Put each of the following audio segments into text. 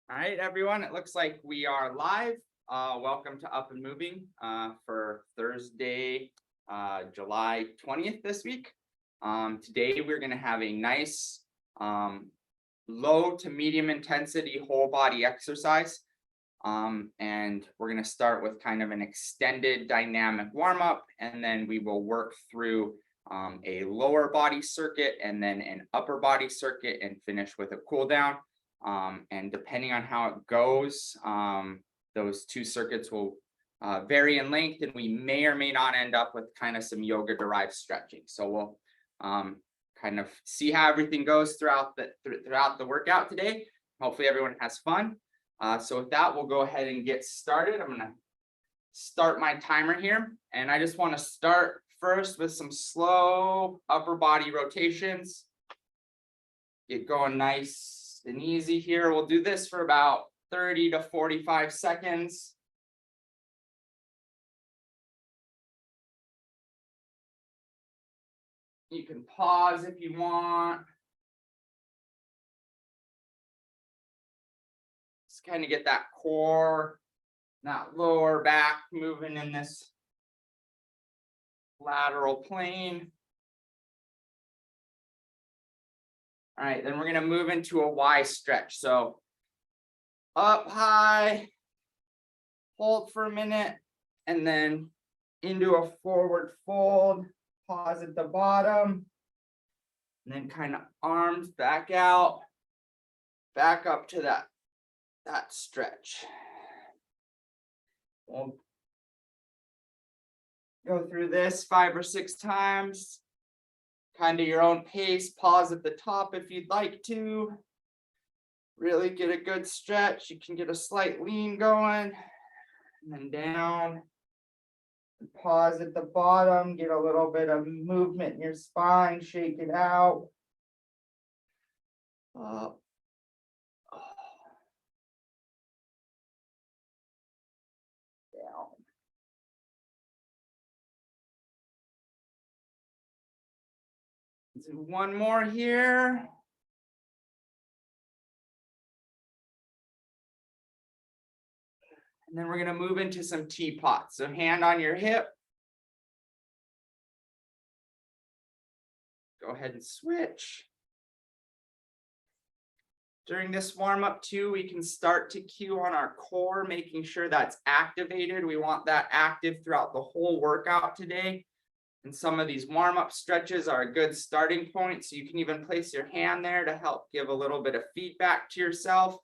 All right, everyone, it looks like we are live. Welcome to Up and Moving for Thursday, July 20th this week. Today, we're going to have a nice low to medium intensity whole body exercise. And we're going to start with kind of an extended dynamic warm up, and then we will work through a lower body circuit and then an upper body circuit and finish with a cool down. And depending on how it goes, those two circuits will vary in length, and we may or may not end up with kind of some yoga derived stretching. So we'll kind of see how everything goes throughout the workout today. Hopefully everyone has fun. So with that, we'll go ahead and get started. I'm going to start my timer here, and I just want to start first with some slow upper body rotations. Get going nice and easy here. We'll do this for about 30 to 45 seconds. You can pause if you want. Just kind of get that core, that lower back moving in this lateral plane. All right, then we're going to move into a Y stretch. So up high, hold for a minute, and then into a forward fold, pause at the bottom, and then kind of arms back out, back up to that stretch. We'll go through this 5 or 6 times. Kind of your own pace. Pause at the top if you'd like to. Really get a good stretch. You can get a slight lean going. And then down. Pause at the bottom. Get a little bit of movement in your spine. Shake it out. Up. Down. Let's do one more here. And then we're going to move into some teapots. So hand on your hip. Go ahead and switch. During this warm up too, we can start to cue on our core, making sure that's activated. We want that active throughout the whole workout today. And some of these warm up stretches are a good starting point. So you can even place your hand there to help give a little bit of feedback to yourself.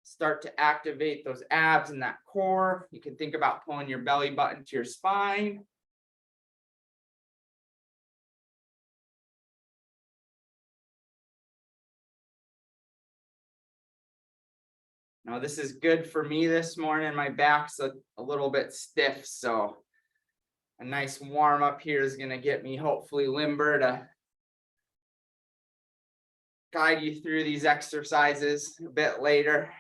Start to activate those abs and that core. You can think about pulling your belly button to your spine. Now this is good for me this morning. My back's a little bit stiff, so a nice warm up here is going to get me hopefully limber to guide you through these exercises a bit later.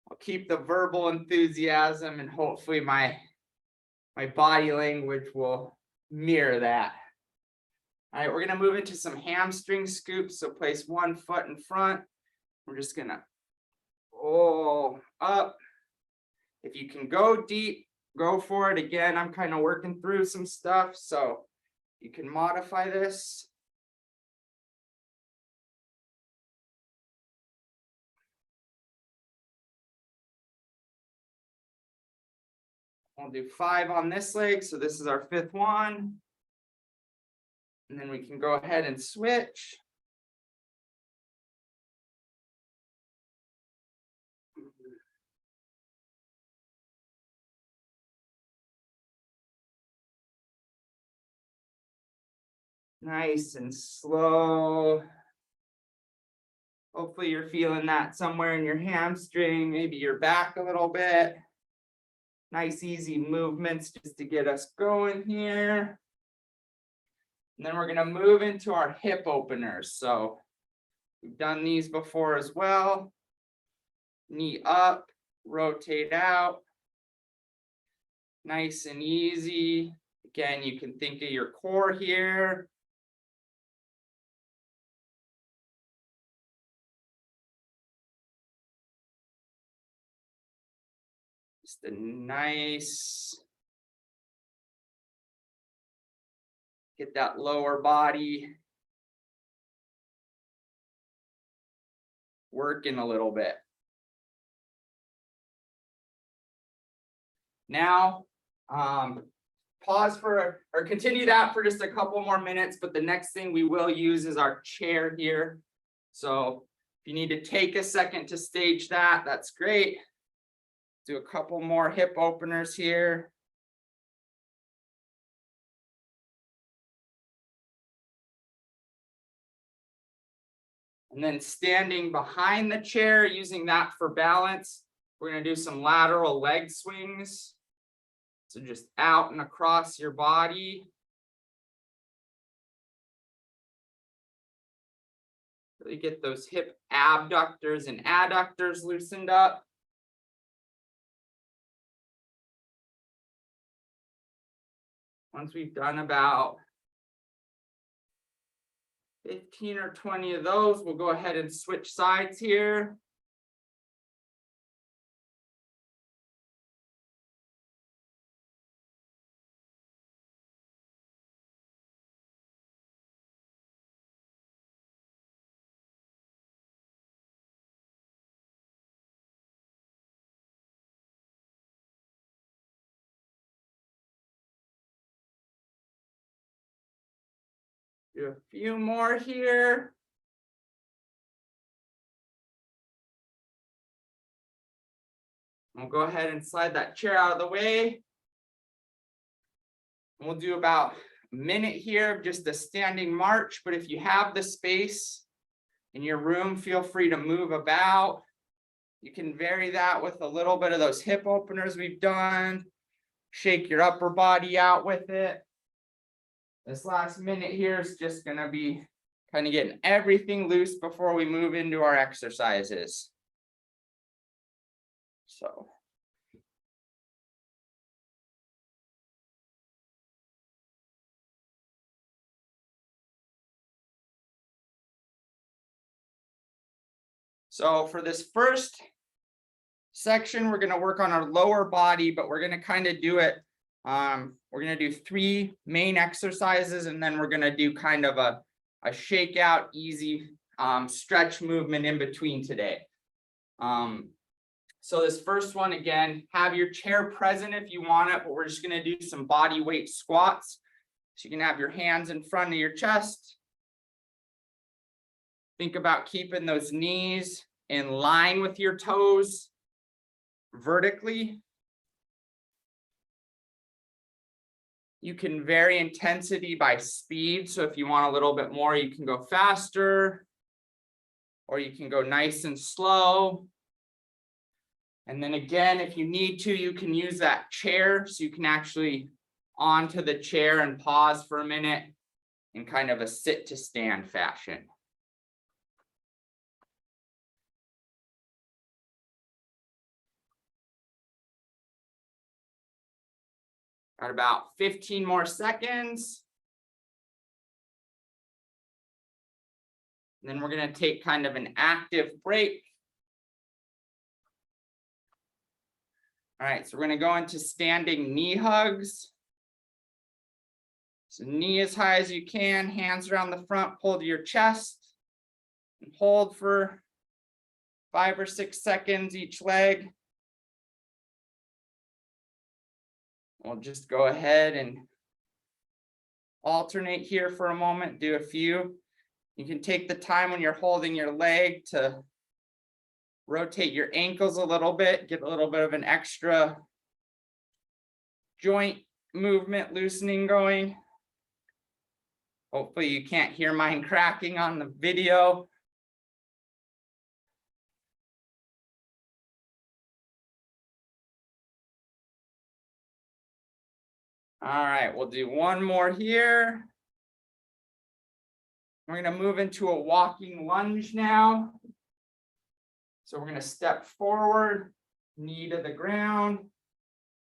I'll keep the verbal enthusiasm, and hopefully my body language will mirror that. All right, we're going to move into some hamstring scoops. So place one foot in front. We're just going to roll up. If you can go deep, go for it. Again, I'm kind of working through some stuff, so you can modify this. We'll do 5 on this leg. So this is our 5th one. And then we can go ahead and switch. Nice and slow. Hopefully you're feeling that somewhere in your hamstring, maybe your back a little bit. Nice, easy movements just to get us going here. And then we're going to move into our hip openers. So we've done these before as well. Knee up, rotate out. Nice and easy. Again, you can think of your core here. a nice, get that lower body working a little bit. Now, pause for, or continue that for just a couple more minutes, but the next thing we will use is our chair here. So if you need to take a second to stage that, that's great. Do a couple more hip openers here. And then standing behind the chair, using that for balance, we're going to do some lateral leg swings. So just out and across your body. Really get those hip abductors and adductors loosened up. Once we've done about 15 or 20 of those, we'll go ahead and switch sides here. Do a few more here. We'll go ahead and slide that chair out of the way. We'll do about a minute here of just a standing march, but if you have the space in your room, feel free to move about. You can vary that with a little bit of those hip openers we've done. Shake your upper body out with it. This last minute here is just going to be kind of getting everything loose before we move into our exercises. So for this first section, we're going to work on our lower body, but we're going to kind of do it. We're going to do 3 main exercises, and then we're going to do kind of a shakeout, easy stretch movement in between today. So this first one, again, have your chair present if you want it, but we're just going to do some body weight squats. So you can have your hands in front of your chest. Think about keeping those knees in line with your toes vertically. You can vary intensity by speed. So if you want a little bit more, you can go faster, or you can go nice and slow. And then again, if you need to, you can use that chair. So you can actually onto the chair and pause for a minute in kind of a sit to stand fashion. Got about 15 more seconds. And then we're going to take kind of an active break. All right, so we're going to go into standing knee hugs. So knee as high as you can, hands around the front, pull to your chest, and hold for 5 or 6 seconds each leg. We'll just go ahead and alternate here for a moment, do a few. You can take the time when you're holding your leg to rotate your ankles a little bit, get a little bit of an extra joint movement loosening going. Hopefully you can't hear mine cracking on the video. All right, we'll do one more here. We're going to move into a walking lunge now. So we're going to step forward, knee to the ground,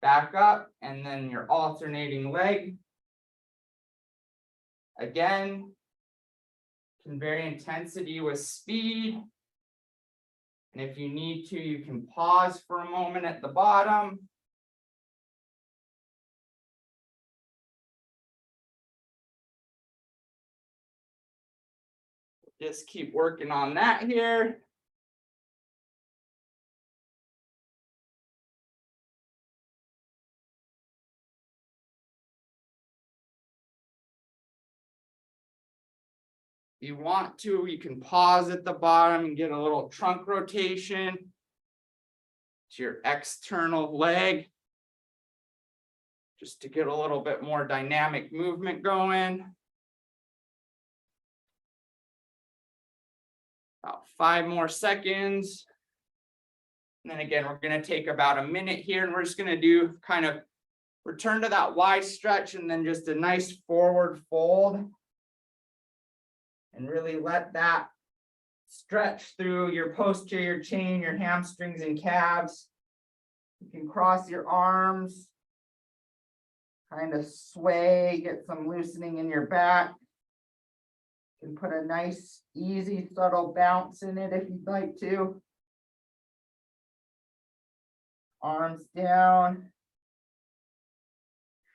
back up, and then your alternating leg. Again, can vary intensity with speed. And if you need to, you can pause for a moment at the bottom. Just keep working on that here. If you want to, you can pause at the bottom and get a little trunk rotation to your external leg, just to get a little bit more dynamic movement going. About 5 more seconds. And then again, we're going to take about a minute here, and we're just going to do kind of return to that Y stretch and then just a nice forward fold. And really let that stretch through your posterior chain, your hamstrings and calves. You can cross your arms, kind of sway, get some loosening in your back. You can put a nice, easy, subtle bounce in it if you'd like to. Arms down.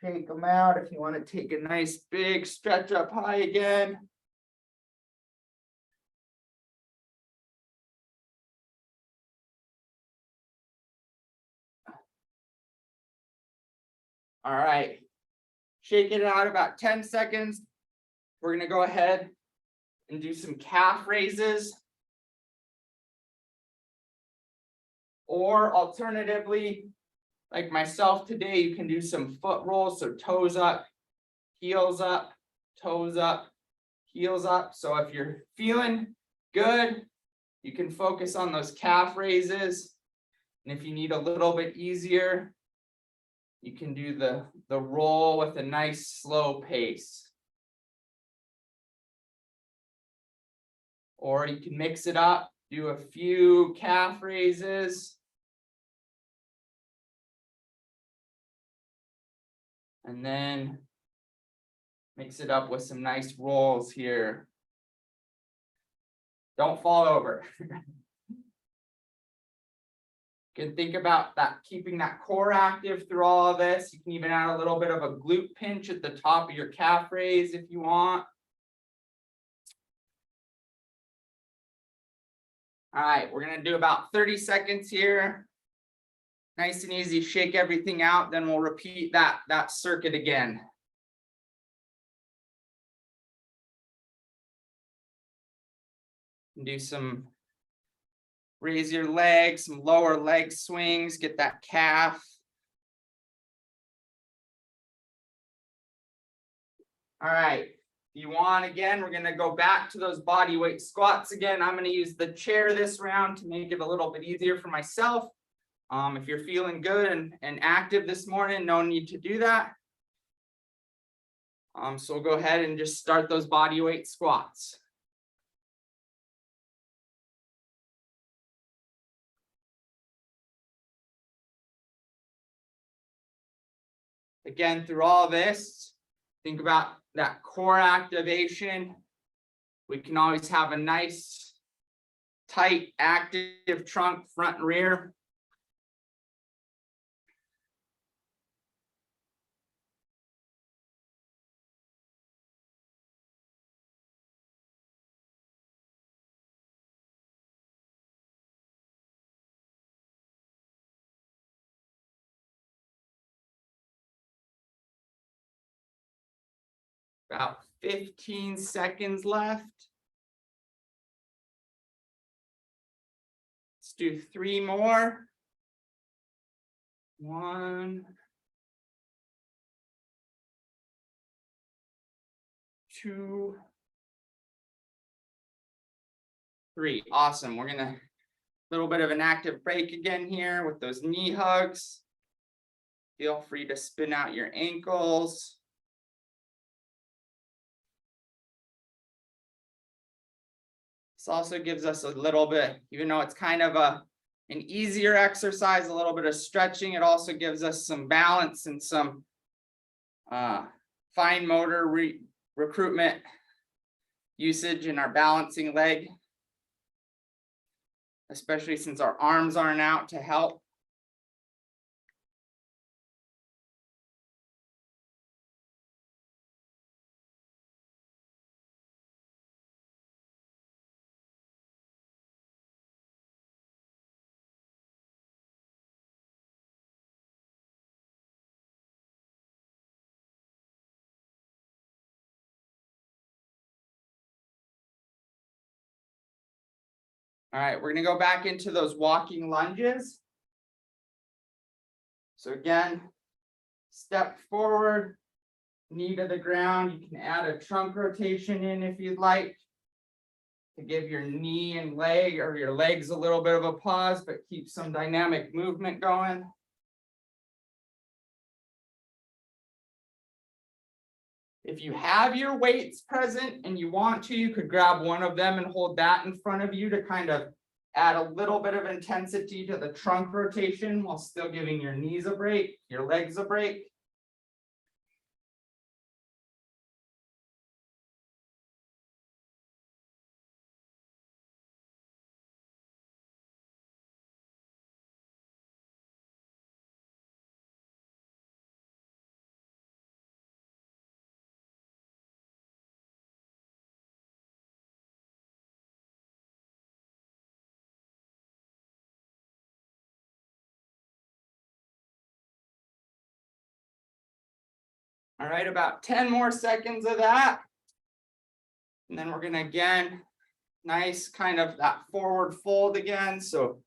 Shake them out if you want to take a nice big stretch up high again. All right, shake it out about 10 seconds. We're going to go ahead and do some calf raises. Or alternatively, like myself today, you can do some foot rolls. So toes up, heels up, toes up, heels up. So if you're feeling good, you can focus on those calf raises. And if you need a little bit easier, you can do the roll with a nice slow pace. Or you can mix it up, do a few calf raises. And then mix it up with some nice rolls here. Don't fall over. You can think about that, keeping that core active through all of this. You can even add a little bit of a glute pinch at the top of your calf raise if you want. All right, we're gonna do about 30 seconds here. Nice and easy, shake everything out, then we'll repeat that circuit again. Do some raise your legs, some lower leg swings, get that calf. All right, if you want, again, we're gonna go back to those body weight squats again. I'm gonna use the chair this round to make it a little bit easier for myself. If you're feeling good and active this morning, no need to do that. So we'll go ahead and just start those body weight squats. Again, through all this, think about that core activation. We can always have a nice, tight, active trunk, front and rear. About 15 seconds left. Let's do 3 more. 1, 2, 3. Awesome. We're gonna little bit of an active break again here with those knee hugs. Feel free to spin out your ankles. This also gives us a little bit, even though it's kind of an easier exercise, a little bit of stretching, it also gives us some balance and some fine motor recruitment usage in our balancing leg, especially since our arms aren't out to help. All right, we're gonna go back into those walking lunges. So again, step forward, knee to the ground. You can add a trunk rotation in if you'd like to give your knee and leg or your legs a little bit of a pause, but keep some dynamic movement going. If you have your weights present and you want to, you could grab one of them and hold that in front of you to kind of add a little bit of intensity to the trunk rotation while still giving your knees a break, your legs a break. All right, about 10 more seconds of that. And then we're gonna again, nice kind of that forward fold again. So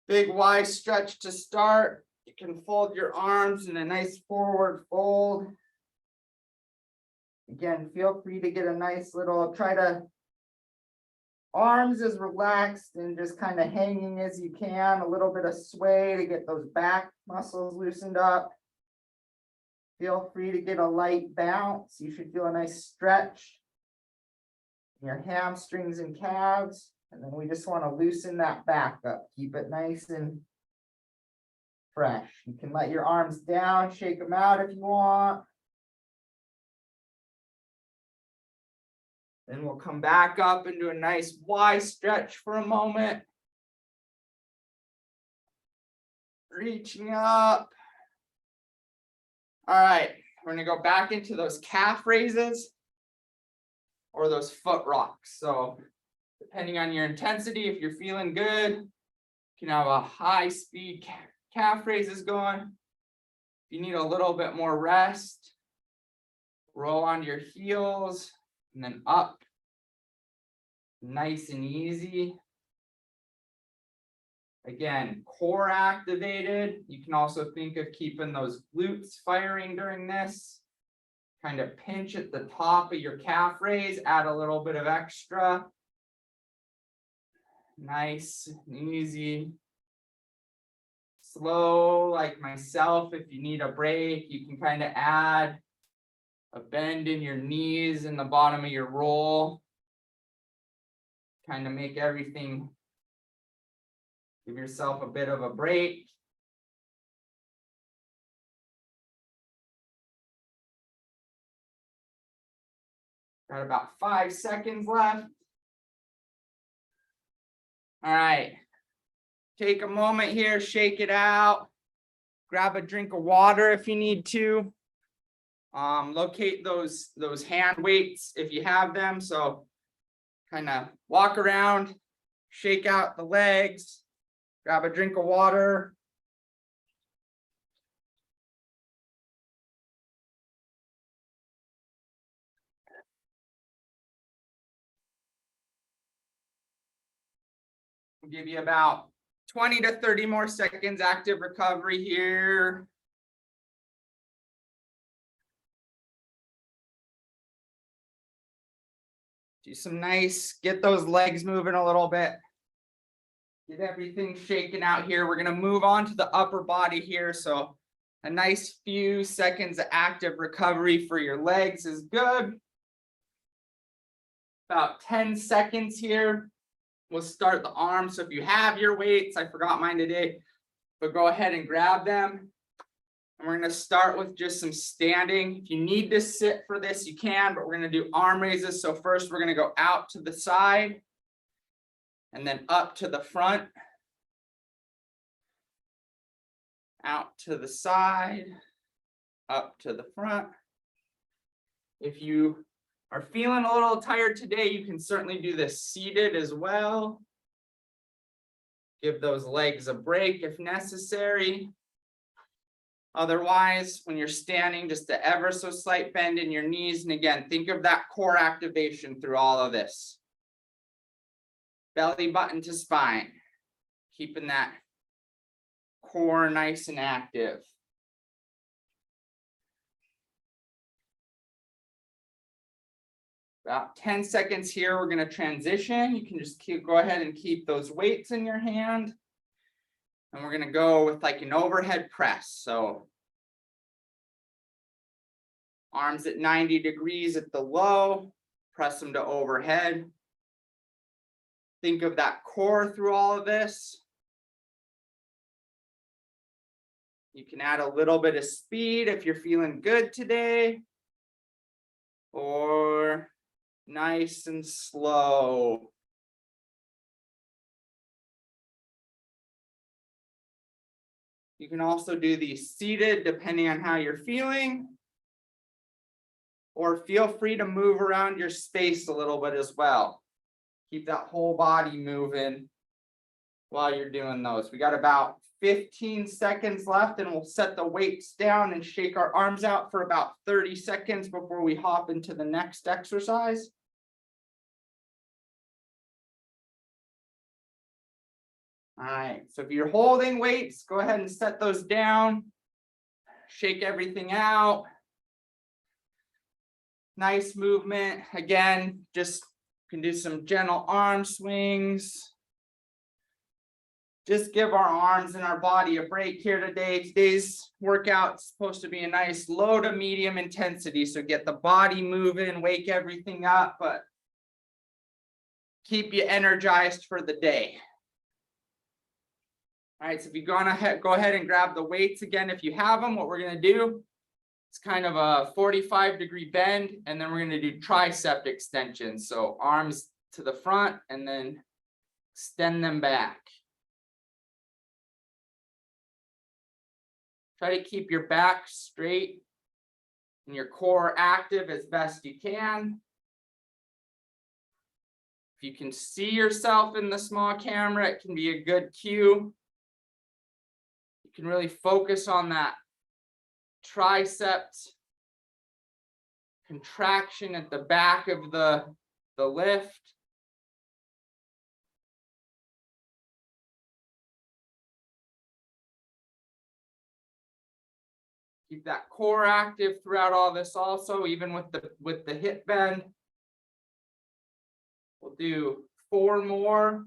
big wide stretch to start. You can fold your arms in a nice forward fold. Again, feel free to get a nice little, try to arms as relaxed and just kind of hanging as you can, a little bit of sway to get those back muscles loosened up. Feel free to get a light bounce. You should feel a nice stretch in your hamstrings and calves. And then we just want to loosen that back up. Keep it nice and fresh. You can let your arms down, shake them out if you want. Then we'll come back up and do a nice wide stretch for a moment. Reaching up. All right, we're gonna go back into those calf raises or those foot rocks. So depending on your intensity, if you're feeling good, you can have a high speed calf raises going. If you need a little bit more rest, roll onto your heels and then up. Nice and easy. Again, core activated. You can also think of keeping those glutes firing during this. Kind of pinch at the top of your calf raise, add a little bit of extra. Nice and easy. Slow, like myself. If you need a break, you can kind of add a bend in your knees in the bottom of your roll. Kind of make everything, give yourself a bit of a break. Got about 5 seconds left. All right, take a moment here, shake it out. Grab a drink of water if you need to. Locate those hand weights if you have them. So kind of walk around, shake out the legs, grab a drink of water. We'll give you about 20 to 30 more seconds active recovery here. Do some nice, get those legs moving a little bit. Get everything shaken out here. We're gonna move on to the upper body here. So a nice few seconds of active recovery for your legs is good. About 10 seconds here. We'll start the arms. So if you have your weights, I forgot mine today, but go ahead and grab them. And we're going to start with just some standing. If you need to sit for this, you can, but we're going to do arm raises. So first we're going to go out to the side and then up to the front. Out to the side, up to the front. If you are feeling a little tired today, you can certainly do this seated as well. Give those legs a break if necessary. Otherwise, when you're standing, just an ever so slight bend in your knees. And again, think of that core activation through all of this. belly button to spine, keeping that core nice and active. About 10 seconds here, we're going to transition. You can just go ahead and keep those weights in your hand. And we're going to go with like an overhead press. So arms at 90 degrees at the low, press them to overhead. Think of that core through all of this. You can add a little bit of speed if you're feeling good today, or nice and slow. You can also do these seated depending on how you're feeling, or feel free to move around your space a little bit as well. Keep that whole body moving while you're doing those. We got about 15 seconds left, and we'll set the weights down and shake our arms out for about 30 seconds before we hop into the next exercise. All right, so if you're holding weights, go ahead and set those down. Shake everything out. Nice movement. Again, just can do some gentle arm swings. Just give our arms and our body a break here today. Today's workout's supposed to be a nice low to medium intensity. So get the body moving, wake everything up, but keep you energized for the day. All right, so if you go ahead and grab the weights again, if you have them, what we're going to do, it's kind of a 45-degree bend, and then we're going to do tricep extensions. So arms to the front and then extend them back. Try to keep your back straight and your core active as best you can. If you can see yourself in the small camera, it can be a good cue. You can really focus on that triceps contraction at the back of the lift. Keep that core active throughout all this also, even with the hip bend. We'll do 4 more.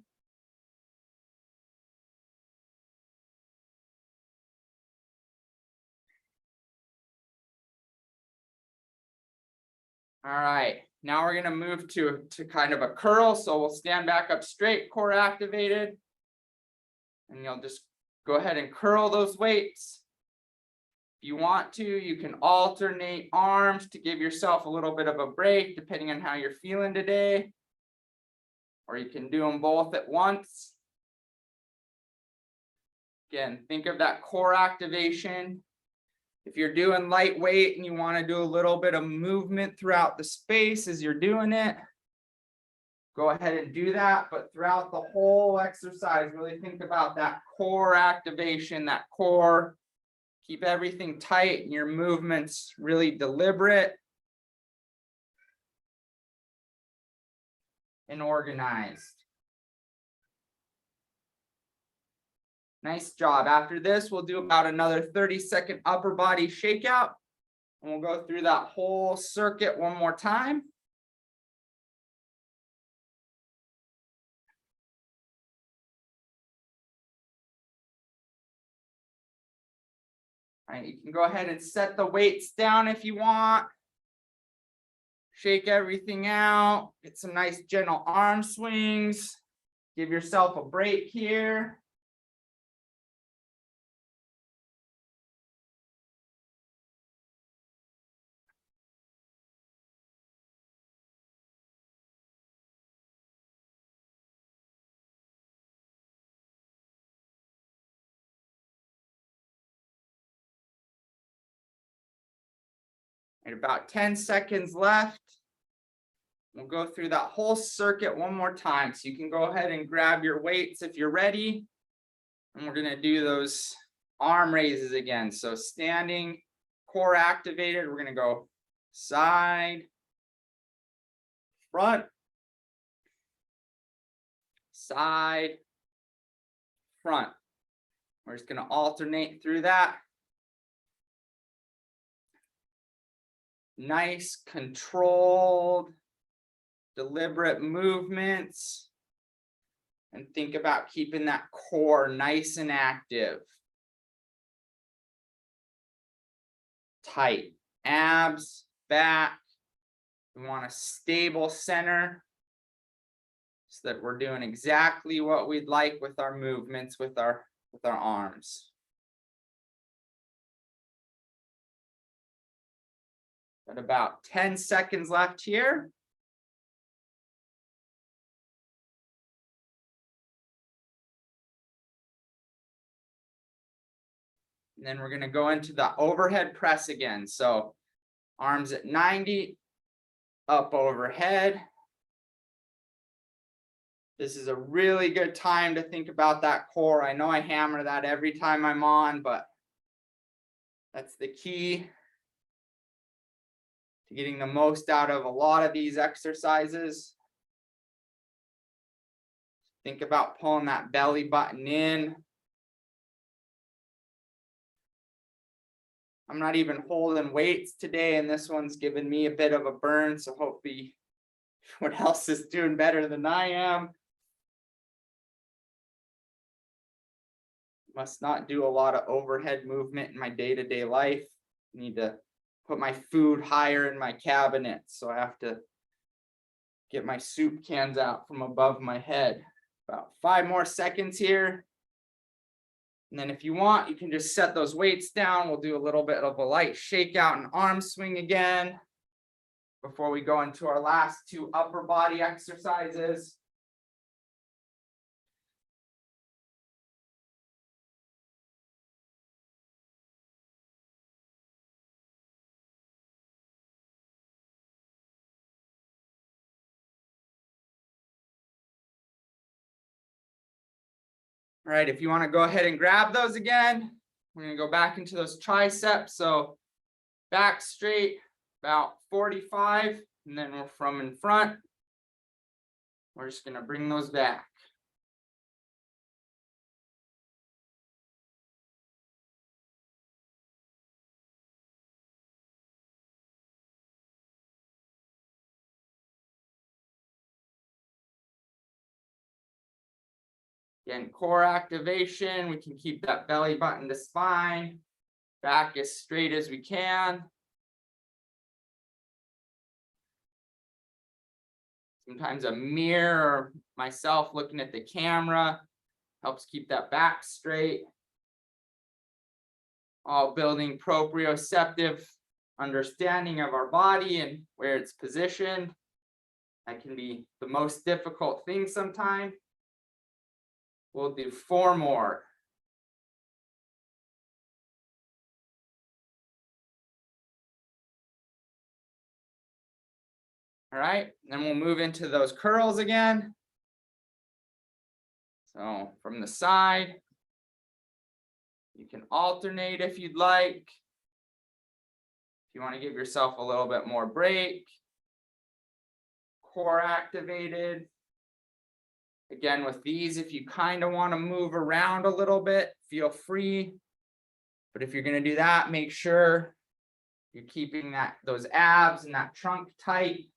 All right, now we're going to move to kind of a curl. So we'll stand back up straight, core activated. And you'll just go ahead and curl those weights. If you want to, you can alternate arms to give yourself a little bit of a break, depending on how you're feeling today. Or you can do them both at once. Again, think of that core activation. If you're doing lightweight and you want to do a little bit of movement throughout the space as you're doing it, go ahead and do that. But throughout the whole exercise, really think about that core activation, that core. Keep everything tight and your movements really deliberate and organized. Nice job. After this, we'll do about another 30-second upper body shakeout. And we'll go through that whole circuit one more time. All right, you can go ahead and set the weights down if you want. Shake everything out. Get some nice gentle arm swings. Give yourself a break here. And about 10 seconds left. We'll go through that whole circuit one more time. So you can go ahead and grab your weights if you're ready. And we're going to do those arm raises again. So standing, core activated. We're going to go side, front, side, front. We're just going to alternate through that. Nice, controlled, deliberate movements. And think about keeping that core nice and active. Tight. Abs, back. We want a stable center so that we're doing exactly what we'd like with our movements with our arms. Got about 10 seconds left here. And then we're going to go into the overhead press again. So arms at 90, up overhead. This is a really good time to think about that core. I know I hammer that every time I'm on, but that's the key to getting the most out of a lot of these exercises. Think about pulling that belly button in. I'm not even holding weights today, and this one's given me a bit of a burn, so hopefully everyone else is doing better than I am. Must not do a lot of overhead movement in my day-to-day life. Need to put my food higher in my cabinet, so I have to get my soup cans out from above my head. About 5 more seconds here. And then if you want, you can just set those weights down. We'll do a little bit of a light shakeout and arm swing again before we go into our last 2 upper body exercises. All right, if you want to go ahead and grab those again, we're going to go back into those triceps. So back straight, about 45, and then we're from in front. We're just going to bring those back. Again, core activation. We can keep that belly button to spine, back as straight as we can. Sometimes a mirror or myself looking at the camera helps keep that back straight. All building proprioceptive understanding of our body and where it's positioned. That can be the most difficult thing sometimes. We'll do 4 more. All right, then we'll move into those curls again. So from the side, you can alternate if you'd like. If you want to give yourself a little bit more break. Core activated. Again, with these, if you kind of want to move around a little bit, feel free. But if you're going to do that, make sure you're keeping those abs and that trunk tight.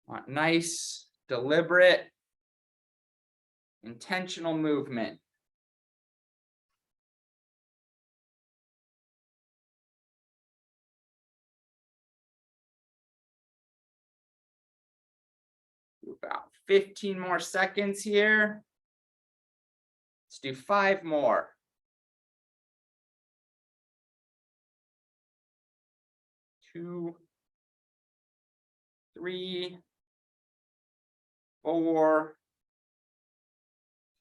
Want nice, deliberate, intentional movement. About 15 more seconds here. Let's do 5 more. 2, 3, 4,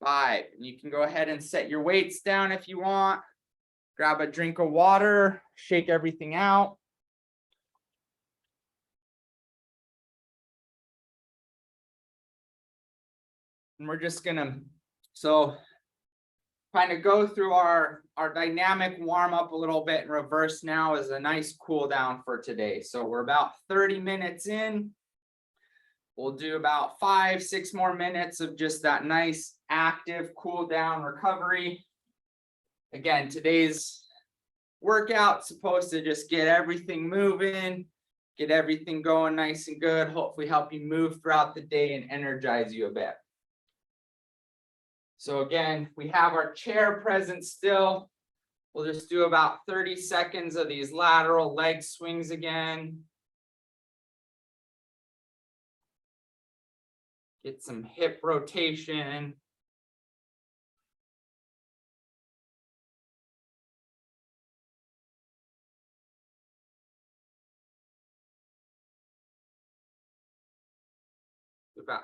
5. And you can go ahead and set your weights down if you want. Grab a drink of water, shake everything out. And we're just gonna kind of go through our dynamic warm up a little bit in reverse now as a nice cool down for today. So we're about 30 minutes in. We'll do about 5-6 more minutes of just that nice active cool down recovery. Again, today's workout supposed to just get everything moving, get everything going nice and good, hopefully help you move throughout the day and energize you a bit. So again, we have our chair present still. We'll just do about 30 seconds of these lateral leg swings again. Get some hip rotation. About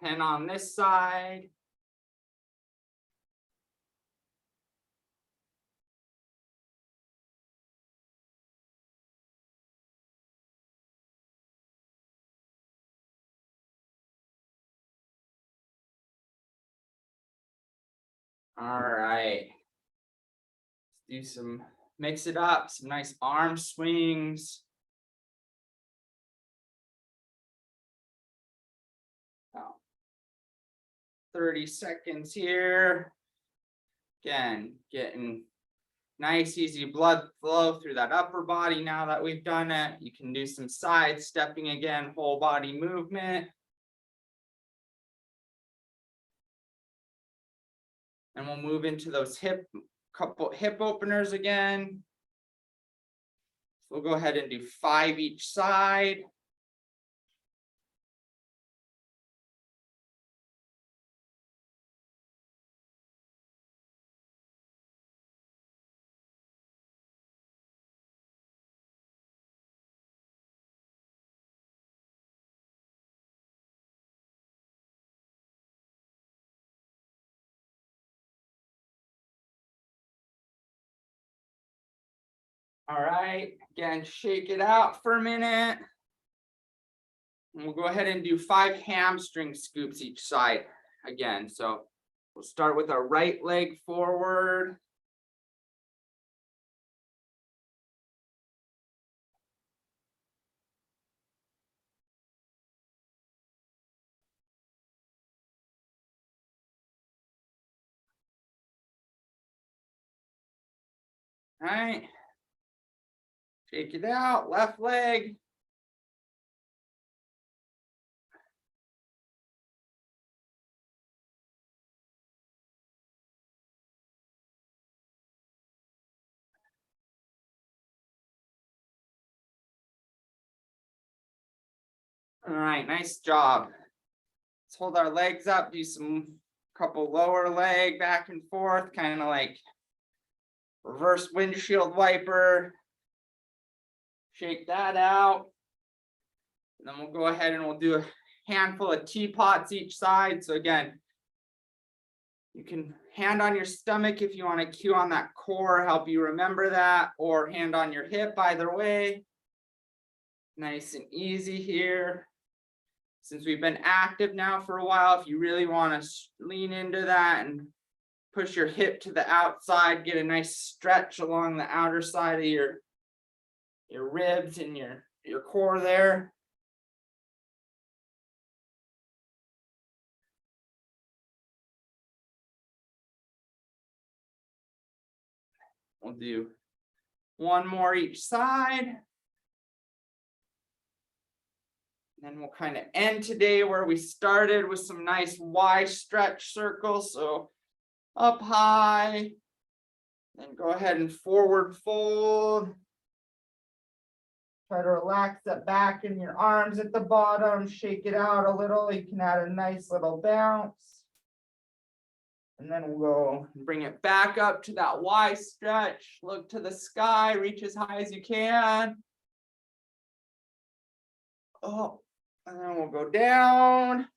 10 on this side. All right. Let's do mix it up, some nice arm swings. About 30 seconds here. Again, getting nice, easy blood flow through that upper body now that we've done it. You can do some side stepping again, whole body movement. And we'll move into those couple hip openers again. So we'll go ahead and do 5 each side. All right, again, shake it out for a minute. And we'll go ahead and do 5 hamstring scoops each side again. So we'll start with our right leg forward. All right. Shake it out, left leg. All right, nice job. Let's hold our legs up, do couple lower leg back and forth, kind of like reverse windshield wiper. Shake that out. And then we'll go ahead and we'll do a handful of teapots each side. So again, you can hand on your stomach if you want to cue on that core, help you remember that, or hand on your hip, either way. Nice and easy here. Since we've been active now for a while, if you really want to lean into that and push your hip to the outside, get a nice stretch along the outer side of your ribs and your core there. We'll do 1 more each side. And then we'll kind of end today where we started with some nice Y stretch circles. So up high, then go ahead and forward fold. Try to relax that back in your arms at the bottom, shake it out a little. You can add a nice little bounce. And then we'll go and bring it back up to that Y stretch. Look to the sky, reach as high as you can. Oh, and then we'll go down.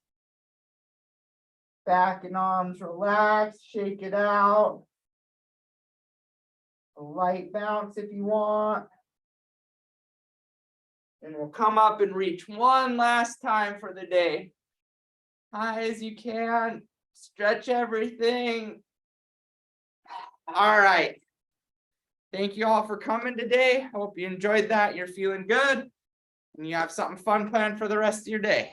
Back and arms relax, shake it out. A light bounce if you want. And we'll come up and reach one last time for the day. High as you can, stretch everything. All right. Thank you all for coming today. Hope you enjoyed that. You're feeling good and you have something fun planned for the rest of your day.